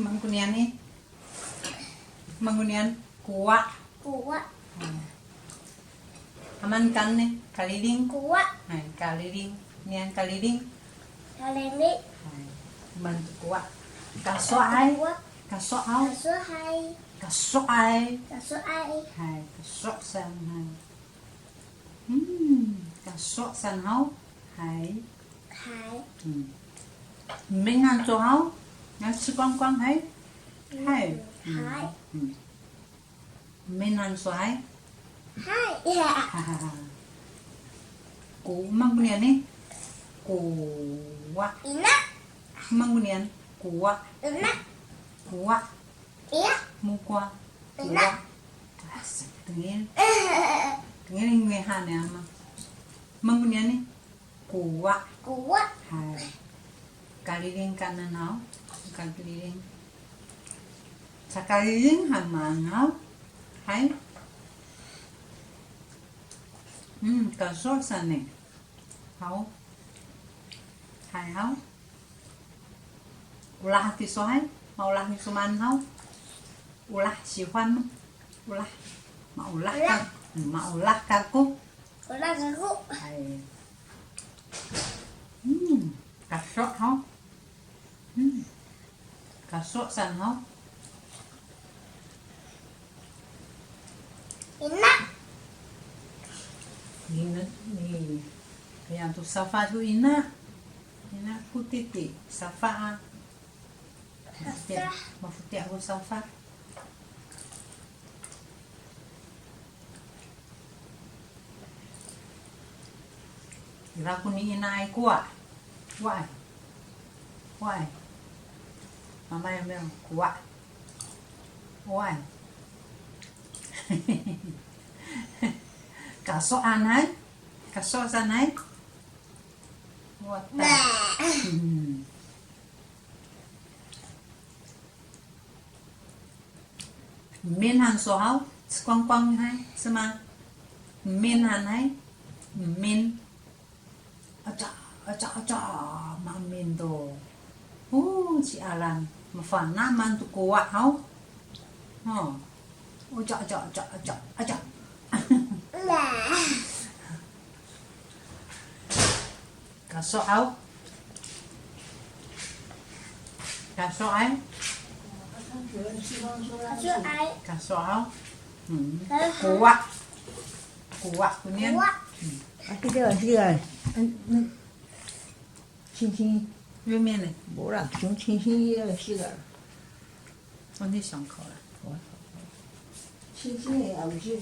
Mangkunian nih. Mangkunian kuat. Kuat. Aman kan nih, kaliling. Kuat. Kaliling. Nian kaliling. Kaliling. Bantu kuat. Kasoai. Kasoau. Kasoai. Kasoai. Kasoai. Kasok san hai. Kasok san hau. Hai. Hai. Mình ăn cho hau. Nó chỉ quăng hai. Hai. Hai. Mình ăn cho hai. Hai. Cú mangkunian nih. Kuat. Ina. Mangkunian kuat. Ina. Kuat. Iya. Mukwa. Ina. Tengin. Tengin người Hàn này mà. Mangkunian nih. Kuat. Kuat. Hai. Kaliling kanan hau. Kaliling. Sakaliling haman hau. Hai. Kasok san nih. Hau. Hai hau. Ulah hati sohai. Mau ulah suman hau. Ulah siwan. Ulah. Mau ulah kan. Mau ulah kaku. Ulah kaku. Hai. Kasok hau. Kasok san hau. Ina. Ni kaya tu safa tu ina kutiti safa mafuti aku safa ira ku ni ina ai kuat wai mama yang bilang kuat wai kasok anai kasok sanai wata min han so hau quăng hai sama min han hai min acha ma min to chị Alan mà phản nam man tu kuat hau acha kasok hau kasok ai Kasoai. kasok hau kuat kunin Kuat. cái này轻轻 月面呢不啦，熊轻轻的是个，我那伤口了轻轻的也不是。